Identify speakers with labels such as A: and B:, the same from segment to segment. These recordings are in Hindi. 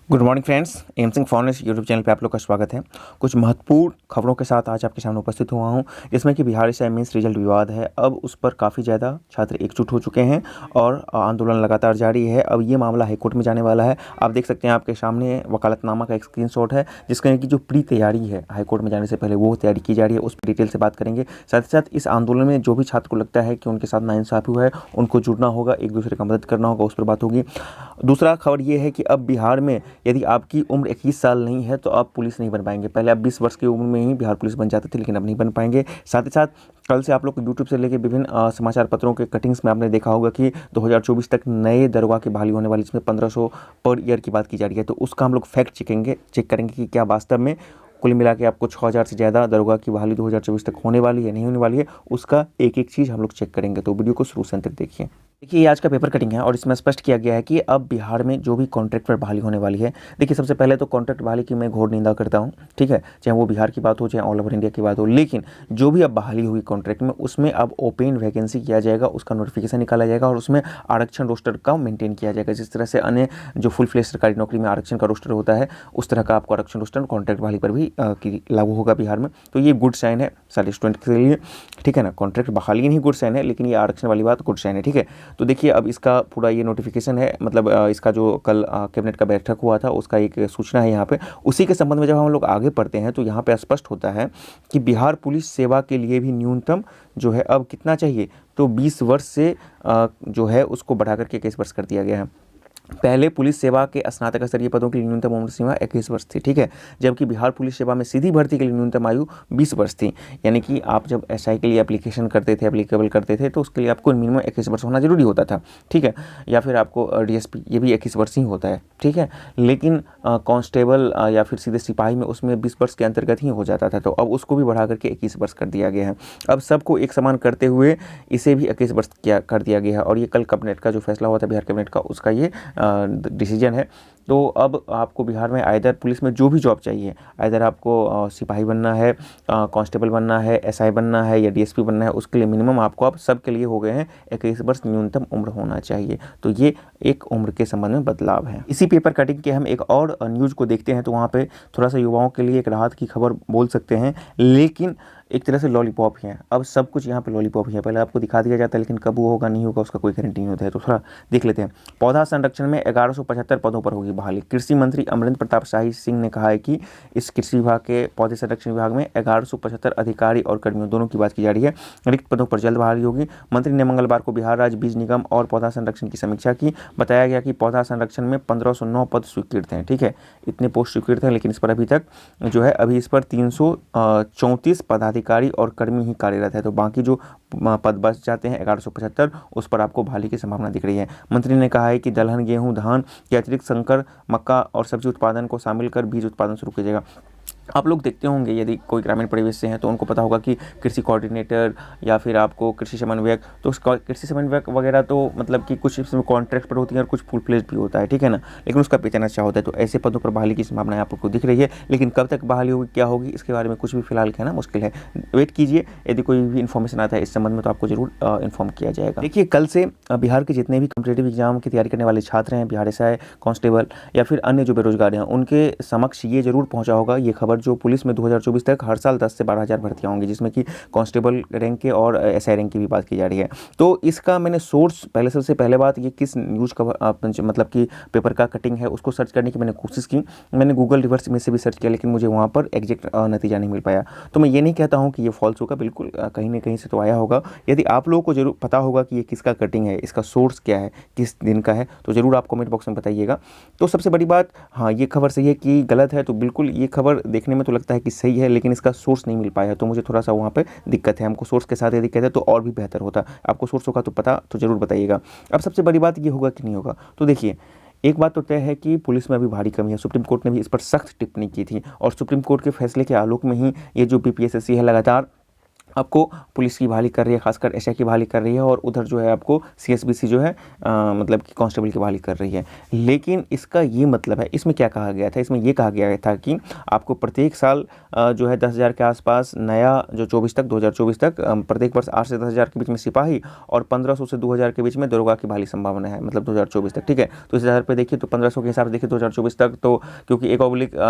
A: Good morning friends, M Singh forest YouTube channel पे आप लोग का स्वागत है। कुछ महत्वपूर्ण खबरों के साथ आज आपके सामने उपस्थित हुआ हूं, जिसमें कि बिहार एसआई मेंस रिजल्ट विवाद है। अब उस पर काफ़ी ज़्यादा छात्र एकजुट हो चुके हैं और आंदोलन लगातार जारी है। अब ये मामला हाईकोर्ट में जाने वाला है। आप देख सकते हैं, आपके सामने वकालतनामा का एक स्क्रीनशॉट है, जिसका की जो प्री तैयारी है हाईकोर्ट में जाने से पहले वो तैयारी की जा रही है। उस पर डिटेल से बात करेंगे। साथ ही साथ इस आंदोलन में जो भी छात्र को लगता है कि उनके साथ नाइंसाफ़ी हुआ है, उनको जुड़ना होगा, एक दूसरे का मदद करना होगा, उस पर बात होगी। दूसरा खबर ये है कि अब बिहार में यदि आपकी उम्र 21 साल नहीं है तो आप पुलिस नहीं बन पाएंगे। पहले आप 20 वर्ष की उम्र में ही बिहार पुलिस बन जाते थे, लेकिन अब नहीं बन पाएंगे। साथ ही साथ कल से आप लोग यूट्यूब से लेकर विभिन्न समाचार पत्रों के कटिंग्स में आपने देखा होगा कि 2024 तक नए दरोगा की बहाली होने वाली, जिसमें 1500 पर ईयर की बात की जा रही है। तो उसका हम लोग फैक्ट चेक करेंगे कि क्या वास्तव में कुल मिला के आपको 6000 से ज़्यादा दरोगा की बहाली 2024 तक होने वाली है, नहीं होने वाली है। उसका एक एक चीज़ हम लोग चेक करेंगे, तो वीडियो को शुरू से अंत तक देखिए। देखिए, ये आज का पेपर कटिंग है और इसमें स्पष्ट किया गया है कि अब बिहार में जो भी कॉन्ट्रैक्ट पर बहाली होने वाली है। देखिए, सबसे पहले तो कॉन्ट्रैक्ट बहाली की मैं घोर निंदा करता हूँ, ठीक है, चाहे वो बिहार की बात हो चाहे ऑल ओवर इंडिया की बात हो। लेकिन जो भी अब बहाली हुई कॉन्ट्रैक्ट में, उसमें अब ओपन वैकेंसी किया जाएगा, उसका नोटिफिकेशन निकाला जाएगा और उसमें आरक्षण रोस्टर का मेंटेन किया जाएगा। जिस तरह से अन्य जो फुल फ्लेज सरकारी नौकरी में आरक्षण का रोस्टर होता है, उस तरह का आपको आरक्षण रोस्टर कॉन्ट्रैक्ट बहाली पर भी लागू होगा बिहार में। तो ये गुड साइन है सारे स्टूडेंट के लिए, ठीक है ना। कॉन्ट्रैक्ट बहाली नहीं गुड साइन है, लेकिन ये आरक्षण वाली बात गुड साइन है, ठीक है। तो देखिए, अब इसका पूरा ये नोटिफिकेशन है, मतलब इसका जो कल कैबिनेट का बैठक हुआ था उसका एक सूचना है यहाँ पे। उसी के संबंध में जब हम लोग आगे पढ़ते हैं तो यहाँ पे स्पष्ट होता है कि बिहार पुलिस सेवा के लिए भी न्यूनतम जो है अब कितना चाहिए, तो 20 वर्ष से जो है उसको बढ़ा करके 21 वर्ष कर दिया गया है। पहले पुलिस सेवा के स्नातक स्तरीय पदों की न्यूनतम उम्र सीमा 21 वर्ष थी, ठीक है, जबकि बिहार पुलिस सेवा में सीधी भर्ती के लिए न्यूनतम आयु 20 वर्ष थी। यानी कि आप जब एसआई के लिए एप्लीकेशन करते थे, एप्लीकेबल करते थे, तो उसके लिए आपको मिनिमम 21 वर्ष होना जरूरी होता था, ठीक है। या फिर आपको डीएसपी, ये भी 21 वर्ष ही होता है, ठीक है। लेकिन कांस्टेबल या फिर सीधे सिपाही में उसमें 20 वर्ष के अंतर्गत ही हो जाता था। तो अब उसको भी बढ़ा करके 21 वर्ष कर दिया गया है। अब सबको एक समान करते हुए इसे भी 21 वर्ष कर दिया गया है। और ये कल कैबिनेट का जो फैसला हुआ था बिहार कैबिनेट का, उसका ये डिसीजन है। तो अब आपको बिहार में आइदर पुलिस में जो भी जॉब चाहिए, आइदर आपको सिपाही बनना है, कांस्टेबल बनना है, एसआई बनना है या डीएसपी बनना है, उसके लिए मिनिमम आपको अब सब के लिए हो गए हैं 21 वर्ष न्यूनतम उम्र होना चाहिए। तो ये एक उम्र के संबंध में बदलाव है। इसी पेपर कटिंग के हम एक और न्यूज़ को देखते हैं, तो वहाँ पे थोड़ा सा युवाओं के लिए एक राहत की खबर बोल सकते हैं, लेकिन एक तरह से लॉलीपॉप ही है। अब सब कुछ यहाँ पे लॉलीपॉप ही है। पहले आपको दिखा दिया जाता है, लेकिन कब वो होगा नहीं होगा उसका कोई गारंटी नहीं होता है। तो थोड़ा देख लेते हैं। पौधा संरक्षण में 1175 पदों पर होगी बहाली। कृषि मंत्री अमरिंदर प्रताप शाही सिंह ने कहा है कि इस कृषि विभाग के पौधे संरक्षण विभाग में 1175 अधिकारी और कर्मियों दोनों की बात की जा रही है। रिक्त पदों पर जल्द बहाली होगी। मंत्री ने मंगलवार को बिहार राज्य बीज निगम और पौधा संरक्षण की समीक्षा की। बताया गया कि पौधा संरक्षण में 1509 पद स्वीकृत हैं, ठीक है, इतने पोस्ट स्वीकृत हैं, लेकिन इस पर अभी तक जो है अभी इस पर 334 पदाधिकारी और कर्मी ही कार्यरत है। तो बाकी जो पद बच जाते हैं 1175, उस पर आपको बहाली की संभावना दिख रही है। मंत्री ने कहा है कि दलहन, गेहूं, धान के अतिरिक्त संकर, मक्का और सब्जी उत्पादन को शामिल कर बीज उत्पादन शुरू किया जाएगा। आप लोग देखते होंगे, यदि कोई ग्रामीण परिवेश से हैं तो उनको पता होगा कि कृषि कोऑर्डिनेटर या फिर आपको कृषि समन्वयक, तो कृषि समन्वयक वगैरह तो मतलब कि कुछ इसमें कॉन्ट्रैक्ट पर होती है और कुछ फुल फ्लेज भी होता है, ठीक है ना, लेकिन उसका वेतन अच्छा होता है। तो ऐसे पदों पर बहाली की संभावना आपको दिख रही है, लेकिन कब तक बहाली होगी, क्या होगी, इसके बारे में कुछ भी फिलहाल कहना मुश्किल है। वेट कीजिए, यदि कोई भी इन्फॉर्मेशन आता है इस संबंध में तो आपको जरूर इन्फॉर्म किया जाएगा। देखिए, कल से बिहार के जितने भी कॉम्पिटेटिव एग्जाम की तैयारी करने वाले छात्र हैं, बिहार एसआई, कांस्टेबल या फिर अन्य जो बेरोजगार हैं, उनके समक्ष ये जरूर पहुंचा होगा ये खबर, जो पुलिस में 2024 तक हर साल 10 से 12,000 भर्तियां होंगी, जिसमें कि कांस्टेबल रैंक के और एसआई रैंक की भी बात की जा रही है। तो इसका मैंने सोर्स पहले, सबसे पहले बात ये किस न्यूज़ का मतलब कि पेपर का कटिंग है उसको सर्च करने की मैंने कोशिश की। मैंने गूगल रिवर्स में से भी सर्च किया, लेकिन मुझे वहाँ पर एग्जैक्ट नतीजा नहीं मिल पाया। तो मैं ये नहीं कहता हूँ कि ये फॉल्स होगा, बिल्कुल कहीं ना कहीं से तो आया होगा। यदि आप लोगों को जरूर पता होगा कि ये किसका कटिंग है, इसका सोर्स क्या है, किस दिन का है, तो ज़रूर आप कमेंट बॉक्स में बताइएगा। तो सबसे बड़ी बात, हाँ, ये खबर सही है कि गलत है, तो बिल्कुल ये खबर देखने में तो लगता है कि सही है, लेकिन इसका सोर्स नहीं मिल पाया, तो मुझे थोड़ा सा वहाँ पे दिक्कत है। हमको सोर्स के साथ ये दिक्कत है तो और भी बेहतर होता। आपको सोर्स होगा तो पता तो जरूर बताइएगा। अब सबसे बड़ी बात ये होगा कि नहीं होगा, तो देखिए, एक बात तो तय है कि पुलिस में अभी भारी कमी है। सुप्रीम कोर्ट ने भी इस पर सख्त टिप्पणी की थी और सुप्रीम कोर्ट के फैसले के आलोक में ही ये जो बीपीएससी है लगातार आपको पुलिस की बहाली कर रही है, खासकर एसआई की बहाली कर रही है, और उधर जो है आपको सीएसबीसी जो है मतलब कि कांस्टेबल की बहाली कर रही है। लेकिन इसका ये मतलब है, इसमें क्या कहा गया था, इसमें ये कहा गया था कि आपको प्रत्येक साल जो है 10,000 के आसपास नया जो 2024 तक प्रत्येक वर्ष 8 से 10,000 के बीच में सिपाही और 1500 से 2,000 के बीच में दरोगा की बहाली संभावना है, मतलब 2024 तक। ठीक है, तो इस आधार पर देखिए तो 1500 के हिसाब से देखिए 2024 तक, तो क्योंकि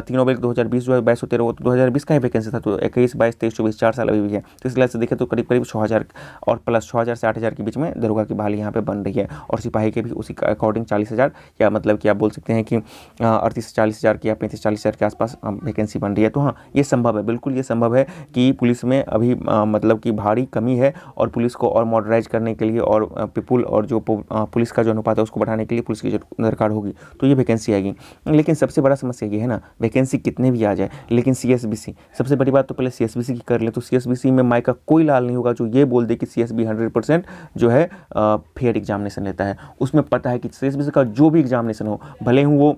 A: 3/2020 जो है 2213 तो 2020 का ही वैकेंसी था, तो 21, 22, 23, 24 4 साल अभी भी है। तो इस लिहाज से देखें तो करीब करीब 6,000 और प्लस 6,000 से 8,000 के बीच में दरोगा की बहाली यहाँ पे बन रही है, और सिपाही के भी उसी का अकॉर्डिंग 40,000, या मतलब कि आप बोल सकते हैं कि 38 से 40,000 की या 35-40,000 के आसपास वैकेंसी बन रही है। तो हाँ, ये संभव है, बिल्कुल ये संभव है कि पुलिस में अभी मतलब कि भारी कमी है, और पुलिस को और मॉडर्नाइज करने के लिए और पीपुल और जो पुलिस का जो अनुपात है उसको बढ़ाने के लिए पुलिस की जो दरकार होगी तो ये वैकेंसी आएगी। लेकिन सबसे बड़ा समस्या ये है ना, वैकेंसी कितने भी आ जाए, लेकिन सीएसबीसी, सबसे बड़ी बात तो पहले सीएसबीसी की कर ले, तो सीएसबीसी में माई का कोई लाल नहीं होगा जो ये बोल दे कि सीएसबी 100% जो है फेयर एग्जामिनेशन लेता है। उसमें पता है कि सीएसबीसी का जो भी एग्जामिनेशन हो, भले ही वो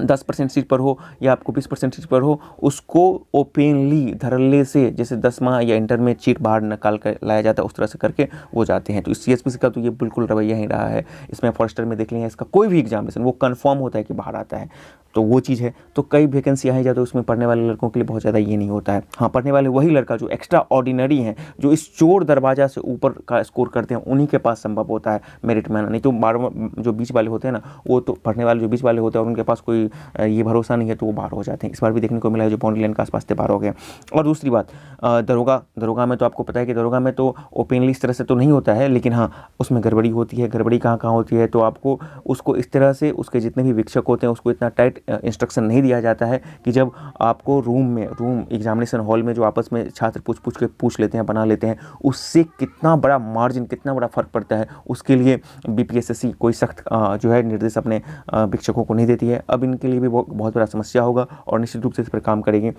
A: 10% सीट पर हो या आपको 20% सीट पर हो, उसको ओपनली धड़ल्ले से, जैसे 10वां या इंटर में चीट बाहर निकाल कर लाया जाता है उस तरह से करके वो जाते हैं। तो इस सीएसपीसी का तो ये बिल्कुल रवैया ही रहा है। इसमें फॉरेस्टर में देख लेंगे, इसका कोई भी एग्जामिनेशन वो कन्फर्म होता है कि बाहर आता है, तो वो चीज़ है। तो कई वैकेंसी आई जाती है, उसमें पढ़ने वाले लड़कों के लिए बहुत ज़्यादा ये नहीं होता है। हाँ, पढ़ने वाले वही लड़का जो एक्स्ट्रा ऑर्डिनरी हैं, जो इस चोर दरवाजा से ऊपर का स्कोर करते हैं, उन्हीं के पास संभव होता है मेरिट में आना। नहीं तो 12 जो बीच वाले होते हैं ना, वो तो पढ़ने वाले जो बीच वाले होते हैं और उनके पास कोई ये भरोसा नहीं है तो वो बाहर हो जाते हैं। इस बार भी देखने को मिला है, जो बाउंड्री लाइन के आसपास थे बाहर हो गए। और दूसरी बात, दरोगा में तो आपको पता है कि दरोगा में तो ओपनली इस तरह से तो नहीं होता है, लेकिन हाँ उसमें गड़बड़ी होती है। गड़बड़ी कहाँ कहाँ होती है, तो आपको उसको इस तरह से उसके जितने भी वीक्षक होते हैं उसको इतना टाइट इंस्ट्रक्शन नहीं दिया जाता है कि जब आपको रूम एग्जामिनेशन हॉल में जो आपस में छात्र पूछ लेते हैं, बना लेते हैं, उससे कितना बड़ा मार्जिन, कितना बड़ा फर्क पड़ता है, उसके लिए बीपीएसएससी कोई सख्त जो है निर्देश अपने शिक्षकों को नहीं देती है। अब इनके लिए भी बहुत बड़ा समस्या होगा और निश्चित रूप से इस पर काम करेंगे।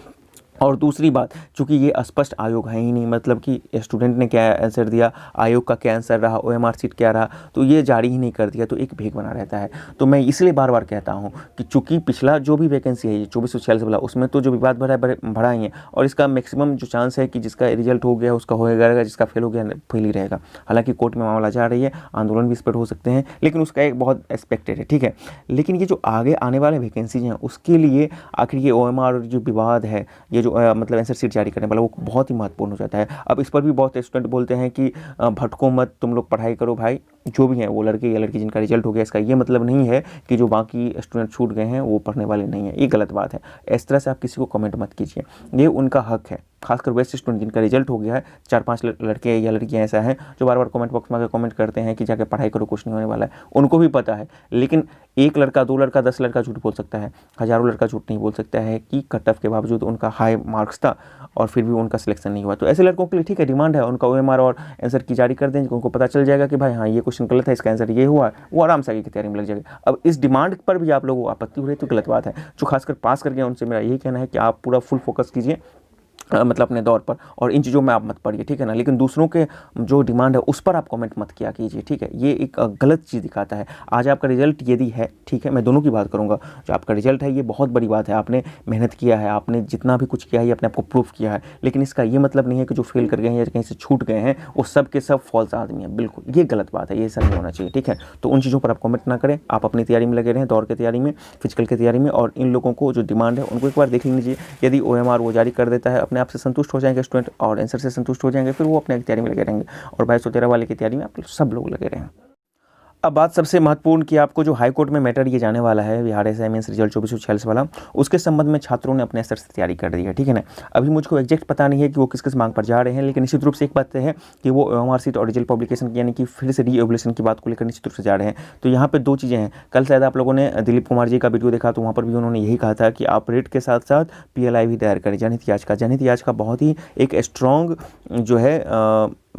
A: और दूसरी बात, चूंकि ये स्पष्ट आयोग है ही नहीं, मतलब कि स्टूडेंट ने क्या आंसर दिया, आयोग का क्या आंसर रहा, ओएमआर सीट क्या रहा, तो ये जारी ही नहीं कर दिया, तो एक भेग बना रहता है। तो मैं इसलिए बार बार कहता हूँ कि चूंकि पिछला जो भी वैकेंसी है ये 2446 वाला, उसमें तो जो विवाद बढ़ा ही है, और इसका मैक्सिमम जो चांस है कि जिसका रिजल्ट हो गया उसका होएगा, जिसका फेल हो गया फेल ही रहेगा। हालांकि कोर्ट में मामला जा रही है, आंदोलन भी इस पर हो सकते हैं, लेकिन उसका एक बहुत एक्सपेक्टेड है, ठीक है। लेकिन ये जो आगे आने वाले वैकेंसीज हैं उसके लिए आखिर ये ओएमआर जो विवाद है, ये जो मतलब आंसर सीट जारी करने वाला, वो बहुत ही महत्वपूर्ण हो जाता है। अब इस पर भी बहुत स्टूडेंट बोलते हैं कि भटको मत, तुम लोग पढ़ाई करो भाई। जो भी हैं वो लड़के या लड़की जिनका रिजल्ट हो गया, इसका ये मतलब नहीं है कि जो बाकी स्टूडेंट छूट गए हैं वो पढ़ने वाले नहीं हैं, ये गलत बात है। इस तरह से आप किसी को कमेंट मत कीजिए, ये उनका हक है। खासकर वैसे स्टूडेंट जिनका रिजल्ट हो गया है, 4-5 लड़के या लड़कियां ऐसा हैं जो बार बार कमेंट बॉक्स में आकर कमेंट करते हैं कि जाके पढ़ाई करो, कुछ नहीं होने वाला है। उनको भी पता है, लेकिन एक लड़का, 2 लड़का, 10 लड़का झूठ बोल सकता है, हज़ारों लड़का झूठ नहीं बोल सकता है कि कट ऑफ के बावजूद उनका हाई मार्क्स था और फिर भी उनका सिलेक्शन नहीं हुआ। तो ऐसे लड़कों के लिए ठीक है, डिमांड है, उनका ओएमआर और आंसर की जारी कर दें, उनको पता चल जाएगा कि भाई हाँ ये क्वेश्चन गलत है, इसका आंसर ये हुआ, वो आराम से आगे की तैयारी में लग जाएगा। अब इस डिमांड पर भी आप लोगों को आपत्ति हो रही है तो गलत बात है। जो खासकर पास कर गए उनसे मेरा यही कहना है कि आप पूरा फुल फोकस कीजिए मतलब अपने दौर पर, और इन चीज़ों में आप मत पढ़िए, ठीक है ना। लेकिन दूसरों के जो डिमांड है उस पर आप कमेंट मत किया कीजिए, ठीक है। ये एक गलत चीज़ दिखाता है। आज आपका रिजल्ट यदि है, ठीक है, मैं दोनों की बात करूंगा, जो आपका रिजल्ट है ये बहुत बड़ी बात है, आपने मेहनत किया है, आपने जितना भी कुछ किया है ये अपने आपको प्रूफ किया है, लेकिन इसका ये मतलब नहीं है कि जो फेल कर गए हैं या कहीं से छूट गए हैं वो सब के सब फॉल्स आदमी हैं। बिल्कुल ये गलत बात है, ये ऐसा नहीं होना चाहिए, ठीक है। तो उन चीज़ों पर आप कमेंट ना करें, आप अपनी तैयारी में लगे रहें, दौड़ की तैयारी में, फिजिकल की तैयारी में, और इन लोगों को जो डिमांड है उनको एक बार देख लीजिए। यदि ओएमआर वो जारी कर देता है, अपने आप से संतुष्ट हो जाएंगे स्टूडेंट और आंसर से संतुष्ट हो जाएंगे, फिर वो अपने तैयारी में लगे रहेंगे। और 2213 वाले की तैयारी में आप सब लोग लगे रहें। अब बात सबसे महत्वपूर्ण कि आपको जो हाई कोर्ट में मैटर ये जाने वाला है, बिहार एसआई मेंस रिजल्ट 2446 वाला, उसके संबंध में छात्रों ने अपने स्तर से तैयारी कर दी है, ठीक है ना। अभी मुझको एग्जैक्ट पता नहीं है कि वो किस किस मांग पर जा रहे हैं, लेकिन निश्चित रूप से एक बात है कि वो ओएमआर सीट और रिजल्ट पब्लिकेशन यानी कि फिर से रीएवल्यूशन की बात को लेकर निश्चित रूप से जा रहे हैं। तो यहाँ पर 2 चीज़ें हैं। कल शायद आप लोगों ने दिलीप कुमार जी का वीडियो देखा, तो वहाँ पर भी उन्होंने यही कहा था कि आप रेट के साथ साथ पीएलआई भी तैयार करें, जनहित याचिका। जनहित याचिका बहुत ही एक स्ट्रॉन्ग जो है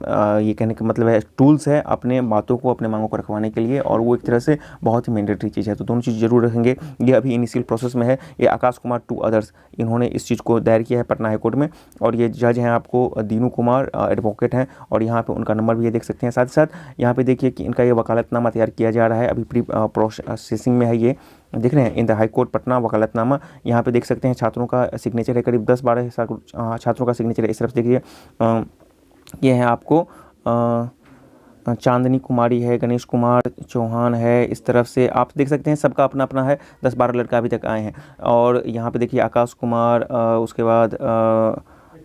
A: ये कहने का मतलब है टूल्स है अपने बातों को, अपने मांगों को रखवाने के लिए, और वो एक तरह से बहुत ही मैंडेटरी चीज़ है। तो दोनों चीज़ जरूर रखेंगे। ये अभी इनिशियल प्रोसेस में है। ये आकाश कुमार 2 अदर्स इन्होंने इस चीज़ को दायर किया है पटना हाईकोर्ट में, और ये जज हैं आपको दीनू कुमार एडवोकेट हैं, और यहाँ पे उनका नंबर भी ये देख सकते हैं। साथ ही साथ यहाँ पे देखिए कि इनका ये वकालतनामा तैयार किया जा रहा है, अभी प्री प्रोसेसिंग में है। ये देख रहे हैं in the High Court Patna वकालतनामा, यहाँ पे देख सकते हैं छात्रों का सिग्नेचर है, करीब 10-12 छात्रों का सिग्नेचर है। इस तरफ देखिए ये हैं आपको चांदनी कुमारी है, गणेश कुमार चौहान है, इस तरफ से आप देख सकते हैं सबका अपना अपना है, 10-12 लड़का अभी तक आए हैं। और यहाँ पे देखिए आकाश कुमार, उसके बाद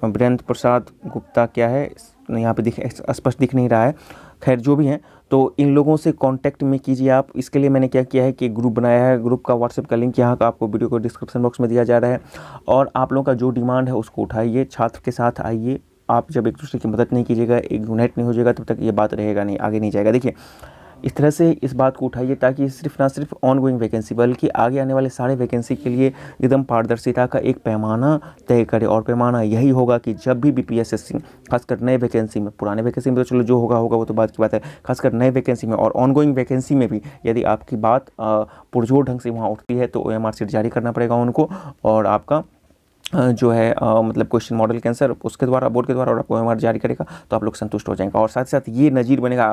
A: वीरेंद्र प्रसाद गुप्ता क्या है यहाँ पे स्पष्ट दिख नहीं रहा है। खैर जो भी हैं, तो इन लोगों से कांटेक्ट में कीजिए आप। इसके लिए मैंने क्या किया है कि ग्रुप बनाया है, ग्रुप का व्हाट्सएप का लिंक यहाँ का आपको वीडियो को डिस्क्रिप्शन बॉक्स में दिया जा रहा है। और आप लोगों का जो डिमांड है उसको उठाइए, छात्र के साथ आइए। आप जब एक दूसरे की मदद नहीं कीजिएगा, एक यूनाइट नहीं हो जाएगा, तब तक ये बात रहेगा नहीं, आगे नहीं जाएगा। देखिए इस तरह से इस बात को उठाइए ताकि सिर्फ ना सिर्फ ऑन गोइंग वैकेंसी बल्कि आगे आने वाले सारे वैकेंसी के लिए एकदम पारदर्शिता का एक पैमाना तय करें। और पैमाना यही होगा कि जब भी बीपीएसएससी खासकर नए वैकेंसी में, पुराने वैकेंसी में तो चलो जो होगा होगा वो तो बात की बात है, खासकर नए वैकेंसी में और ऑन गोइंग वैकेंसी में भी यदि आपकी बात पुरजोर ढंग से वहाँ उठती है तो ओएमआर सीट जारी करना पड़ेगा उनको। और आपका जो है मतलब क्वेश्चन मॉडल के आंसर उसके द्वारा, बोर्ड के द्वारा, और आपको ओएमआर जारी करेगा तो आप लोग संतुष्ट हो जाएंगे। और साथ साथ ये नज़ीर बनेगा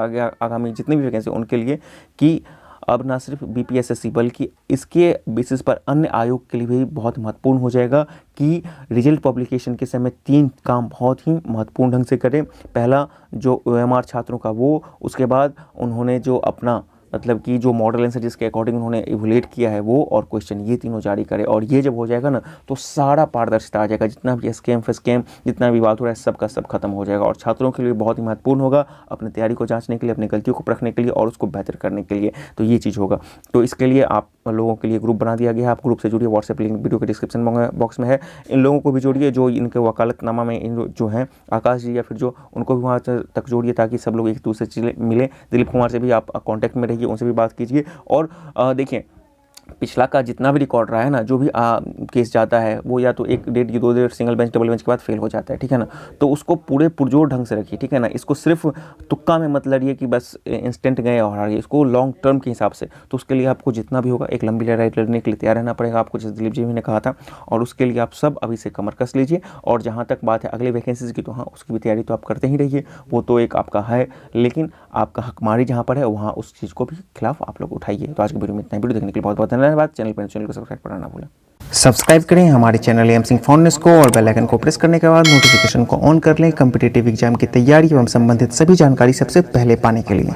A: आगामी जितनी भी वैकेंसी उनके लिए कि अब ना सिर्फ बीपीएसएससी बल्कि इसके बेसिस पर अन्य आयोग के लिए भी बहुत महत्वपूर्ण हो जाएगा कि रिजल्ट पब्लिकेशन के समय 3 काम बहुत ही महत्वपूर्ण ढंग से करें। पहला जो ओएमआर छात्रों का वो, उसके बाद उन्होंने जो अपना मतलब कि जो मॉडल आंसर जिसके अकॉर्डिंग उन्होंने इवोलेट किया है वो, और क्वेश्चन, ये तीनों जारी करे। और ये जब हो जाएगा ना तो सारा पारदर्शिता आ जाएगा, जितना भी स्कैम जितना भी बात हो रहा है सब का सब खत्म हो जाएगा। और छात्रों के लिए बहुत ही महत्वपूर्ण होगा अपनी तैयारी को जांचने के लिए, अपनी गलतियों को परखने के लिए और उसको बेहतर करने के लिए, तो ये चीज़ होगा। तो इसके लिए आप लोगों के लिए ग्रुप बना दिया गया है, आप ग्रुप से जुड़िए, व्हाट्सएप लिंक वीडियो के डिस्क्रिप्शन बॉक्स में है। इन लोगों को भी जोड़िए जो इनके वकालतनामा में इन जो हैं आकाश जी या फिर जो, उनको भी वहाँ तक जोड़िए ताकि सब लोग एक दूसरे से मिले। दिलीप कुमार से भी आप कॉन्टैक्ट में रहिए, उनसे भी बात कीजिए। और देखिए पिछला का जितना भी रिकॉर्ड रहा है ना, जो भी केस जाता है वो या तो 1 डेट या 2 date single bench double bench के बाद फेल हो जाता है, ठीक है ना। तो उसको पूरे पुरजोर ढंग से रखिए, ठीक है ना। इसको सिर्फ तुक्का में मत लड़िए कि बस इंस्टेंट गए और हारिए, इसको लॉन्ग टर्म के हिसाब से। तो उसके लिए आपको जितना भी होगा एक लंबी लड़ाई लड़ने के लिए तैयार रहना पड़ेगा आपको, जैसे दिलीप जी ने कहा था। और उसके लिए आप सब अभी से कमर कस लीजिए। और जहाँ तक बात है अगले वैकेंसीज की, तो हाँ उसकी भी तैयारी तो आप करते ही रहिए, वो तो एक आपका है, लेकिन आपका हकमारी जहाँ पर है वहाँ उस चीज़ को भी खिलाफ आप लोग उठाइए। तो आज की वीडियो में इतना, वीडियो देखने के लिए बहुत बहुत धन्यवाद। चैनल को सब्सक्राइब करना ना भूलें। सब्सक्राइब करें हमारे चैनल एम सिंह फाउंडेशन को और बेल आइकन को प्रेस करने के बाद नोटिफिकेशन को ऑन कर लें कॉम्पिटिटिव एग्जाम की तैयारी एवं संबंधित सभी जानकारी सबसे पहले पाने के लिए।